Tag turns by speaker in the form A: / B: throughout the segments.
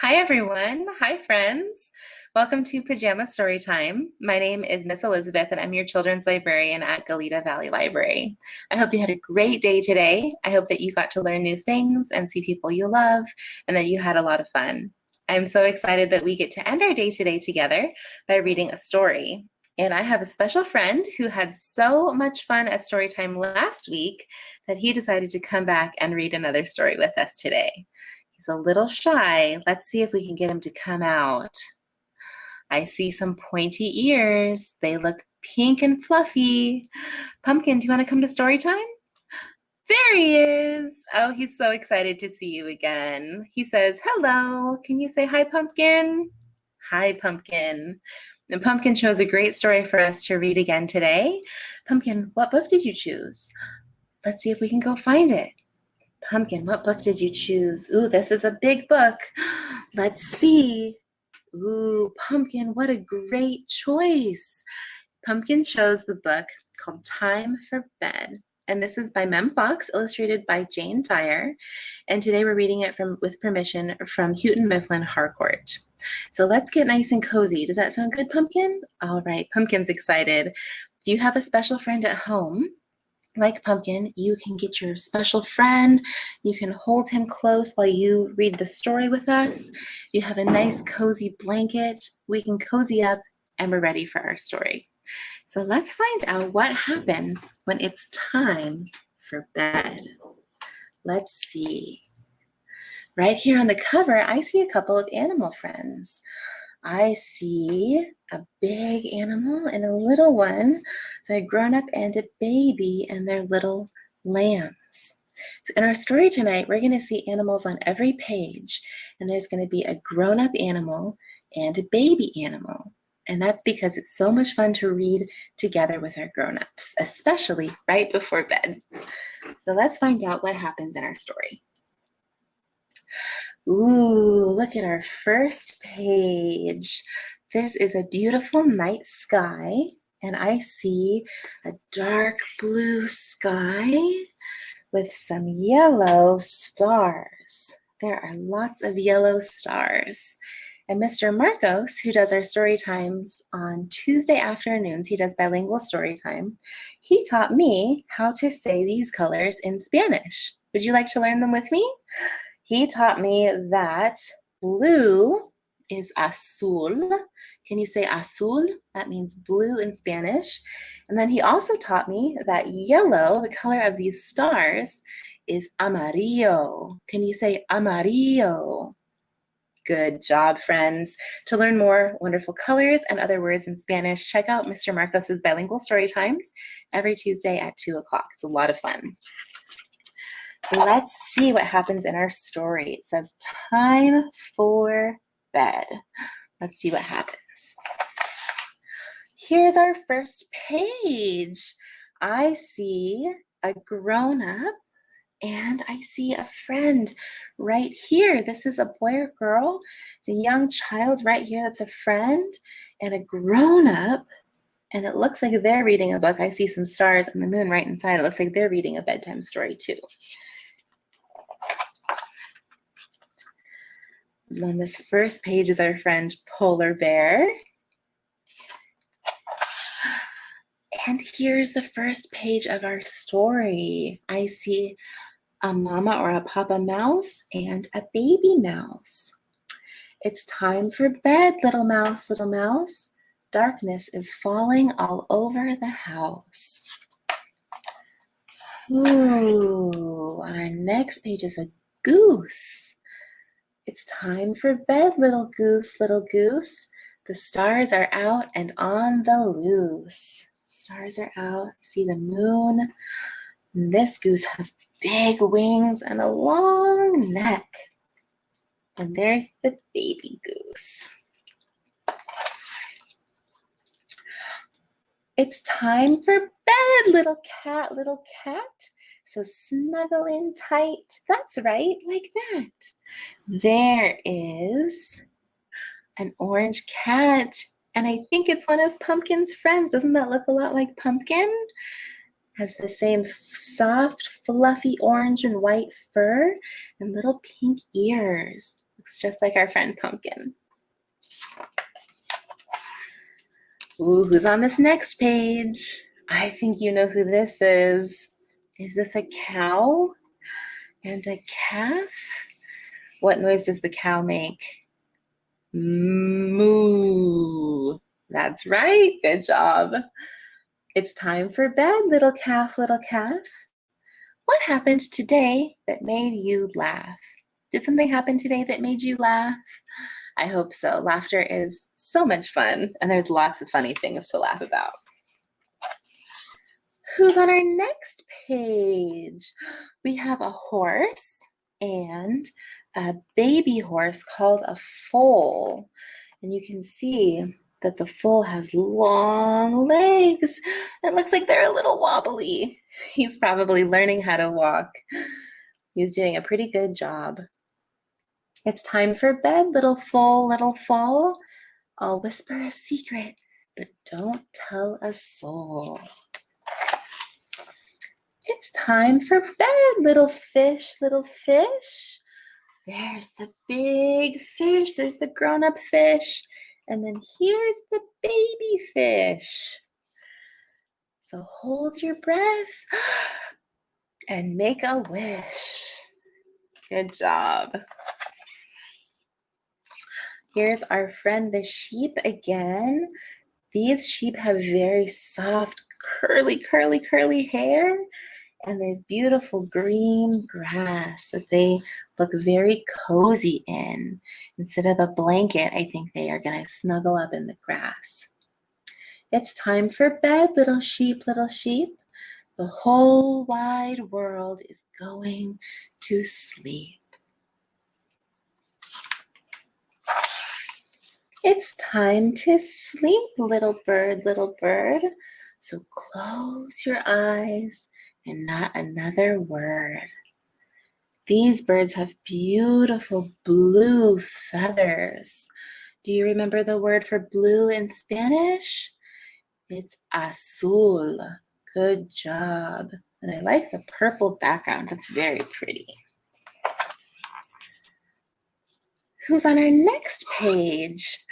A: Hi, everyone. Hi, friends. Welcome to Pajama Storytime. My name is Miss Elizabeth, and I'm your children's librarian at Goleta Valley Library. I hope you had a great day today. I hope that you got to learn new things and see people you love, and that you had a lot of fun. I'm so excited that we get to end our day today together by reading a story. And I have a special friend who had so much fun at Storytime last week that he decided to come back and read another story with us today. He's a little shy. Let's see if we can get him to come out. I see some pointy ears. They look pink and fluffy. Pumpkin, do you want to come to story time? There he is. Oh, he's so excited to see you again. He says, hello. Can you say hi, Pumpkin? Hi, Pumpkin. And Pumpkin chose a great story for us to read again today. Pumpkin, what book did you choose? Let's see if we can go find it. Pumpkin, what book did you choose? Ooh, this is a big book. Let's see. Ooh, Pumpkin, what a great choice. Pumpkin chose the book called Time for Bed. And this is by Mem Fox, illustrated by Jane Dyer. And today we're reading it with permission from Houghton, Mifflin, Harcourt. So let's get nice and cozy. Does that sound good, Pumpkin? All right, Pumpkin's excited. If you have a special friend at home, like Pumpkin, you can get your special friend. You can hold him close while you read the story with us. You have a nice cozy blanket. We can cozy up and we're ready for our story. So let's find out what happens when it's time for bed. Let's see. Right here on the cover, I see a couple of animal friends. I see a big animal and a little one, so a grown-up and a baby and their little lambs. So in our story tonight, we're going to see animals on every page, and there's going to be a grown-up animal and a baby animal. And that's because it's so much fun to read together with our grown-ups, especially right before bed. So let's find out what happens in our story. Ooh, look at our first page. This is a beautiful night sky, and I see a dark blue sky with some yellow stars. There are lots of yellow stars. And Mr. Marcos, who does our story times on Tuesday afternoons, he does bilingual story time, he taught me how to say these colors in Spanish. Would you like to learn them with me? He taught me that blue is azul. Can you say azul? That means blue in Spanish. And then he also taught me that yellow, the color of these stars, is amarillo. Can you say amarillo? Good job, friends. To learn more wonderful colors and other words in Spanish, check out Mr. Marcos's bilingual story times every Tuesday at 2 o'clock. It's a lot of fun. Let's see what happens in our story. It says time for bed. Let's see what happens. Here's our first page. I see a grown-up and I see a friend right here. This is a boy or girl. It's a young child right here that's a friend and a grown-up. And it looks like they're reading a book. I see some stars and the moon right inside. It looks like they're reading a bedtime story too. On this first page is our friend Polar Bear. And here's the first page of our story. I see a mama or a papa mouse and a baby mouse. It's time for bed, little mouse, little mouse. Darkness is falling all over the house. Ooh, on our next page is a goose. It's time for bed, little goose, little goose. The stars are out and on the loose. Stars are out. See the moon. This goose has big wings and a long neck. And there's the baby goose. It's time for bed, little cat, little cat. So snuggle in tight. That's right, like that. There is an orange cat, and I think it's one of Pumpkin's friends. Doesn't that look a lot like Pumpkin? Has the same soft, fluffy orange and white fur and little pink ears. Looks just like our friend Pumpkin. Ooh, who's on this next page? I think you know who this is. Is this a cow and a calf? What noise does the cow make? Moo. That's right. Good job. It's time for bed, little calf, little calf. What happened today that made you laugh? Did something happen today that made you laugh? I hope so. Laughter is so much fun, and there's lots of funny things to laugh about. Who's on our next page? We have a horse and a baby horse called a foal. And you can see that the foal has long legs. It looks like they're a little wobbly. He's probably learning how to walk. He's doing a pretty good job. It's time for bed, little foal, little foal. I'll whisper a secret, but don't tell a soul. It's time for bed, little fish, little fish. There's the big fish. There's the grown-up fish. And then here's the baby fish. So hold your breath and make a wish. Good job. Here's our friend the sheep again. These sheep have very soft, curly, curly, curly hair. And there's beautiful green grass that they look very cozy in. Instead of a blanket, I think they are going to snuggle up in the grass. It's time for bed, little sheep, little sheep. The whole wide world is going to sleep. It's time to sleep, little bird, little bird. So close your eyes and not another word. These birds have beautiful blue feathers. Do you remember the word for blue in Spanish? It's azul. Good job. And I like the purple background. It's very pretty. Who's on our next page?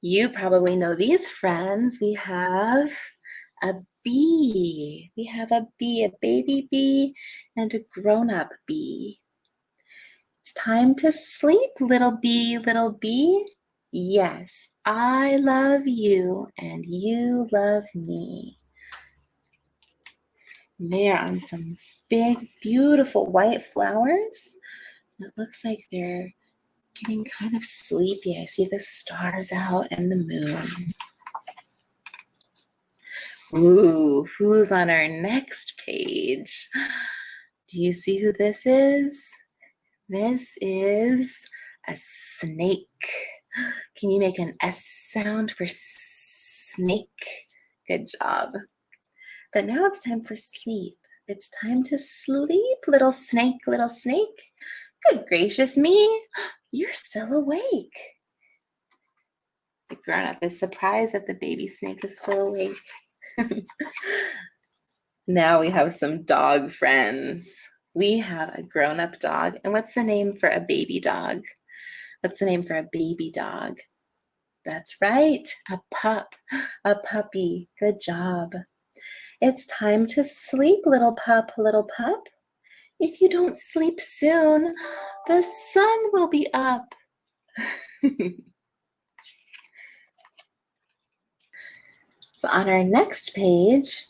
A: You probably know these friends. We have a bee. We have a bee, a baby bee, and a grown-up bee. It's time to sleep, little bee, little bee. Yes, I love you and you love me. They are on some big, beautiful white flowers. It looks like they're getting kind of sleepy. I see the stars out and the moon. Ooh, who's on our next page? Do you see who this is? This is a snake. Can you make an S sound for snake? Good job. But now it's time for sleep. It's time to sleep, little snake, little snake. Good gracious me, you're still awake. The grown-up is surprised that the baby snake is still awake. Now we have some dog friends. We have a grown-up dog. And what's the name for a baby dog? What's the name for a baby dog? That's right, a pup, a puppy. Good job. It's time to sleep, little pup, little pup. If you don't sleep soon, the sun will be up. So on our next page,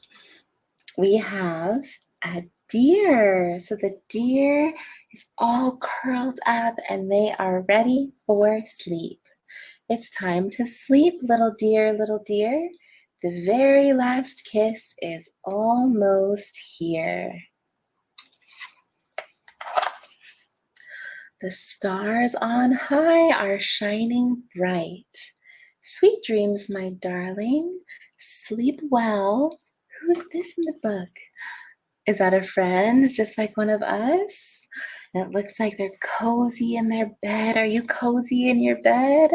A: we have a deer. So the deer is all curled up and they are ready for sleep. It's time to sleep, little deer, little deer. The very last kiss is almost here. The stars on high are shining bright. Sweet dreams, my darling. Sleep well. Who's this in the book? Is that a friend just like one of us? And it looks like they're cozy in their bed. Are you cozy in your bed?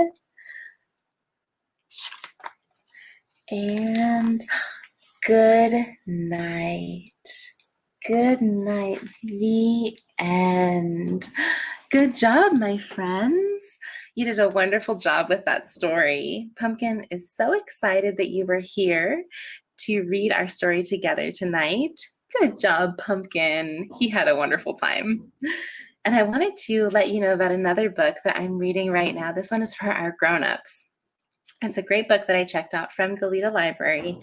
A: And good night. Good night. The end. Good job, my friends. You did a wonderful job with that story. Pumpkin is so excited that you were here to read our story together tonight. Good job, Pumpkin. He had a wonderful time. And I wanted to let you know about another book that I'm reading right now. This one is for our grown-ups. It's a great book that I checked out from Goleta Library,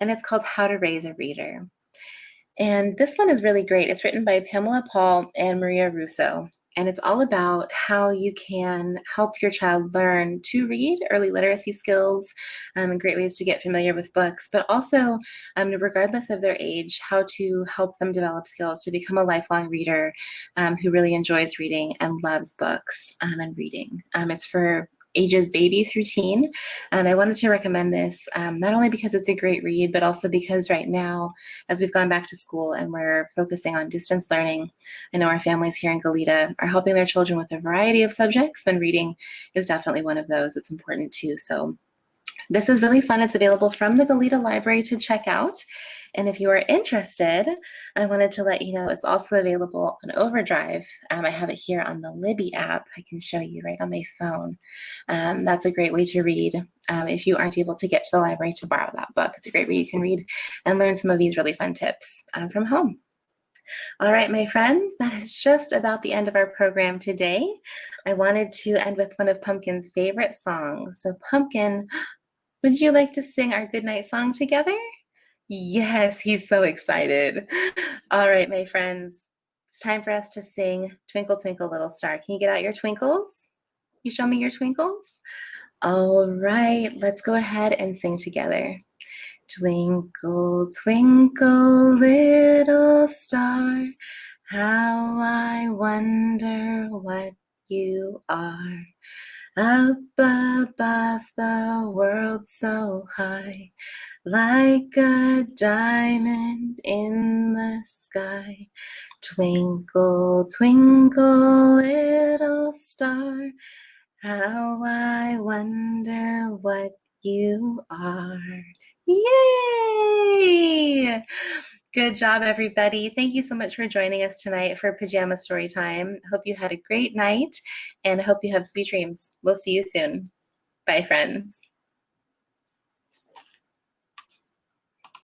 A: and it's called How to Raise a Reader. And this one is really great. It's written by Pamela Paul and Maria Russo, and it's all about how you can help your child learn to read, early literacy skills, and great ways to get familiar with books, but also, regardless of their age, how to help them develop skills to become a lifelong reader who really enjoys reading and loves books and reading. It's for ages baby through teen. And I wanted to recommend this not only because it's a great read, but also because right now, as we've gone back to school and we're focusing on distance learning, I know our families here in Goleta are helping their children with a variety of subjects, and reading is definitely one of those. It's important too. So this is really fun. It's available from the Goleta Library to check out. And if you are interested, I wanted to let you know it's also available on Overdrive. I have it here on the Libby app. I can show you right on my phone. That's a great way to read if you aren't able to get to the library to borrow that book. It's a great way you can read and learn some of these really fun tips from home. All right, my friends, that is just about the end of our program today. I wanted to end with one of Pumpkin's favorite songs. So Pumpkin, would you like to sing our goodnight song together? Yes, he's so excited. All right, my friends, it's time for us to sing Twinkle, Twinkle, Little Star. Can you get out your twinkles? You show me your twinkles? All right, let's go ahead and sing together. Twinkle, twinkle, little star, how I wonder what you are. Up above the world so high, like a diamond in the sky. Twinkle, twinkle, little star, how I wonder what you are. Yay! Good job, everybody. Thank you so much for joining us tonight for Pajama Storytime. Hope you had a great night, and hope you have sweet dreams. We'll see you soon. Bye, friends.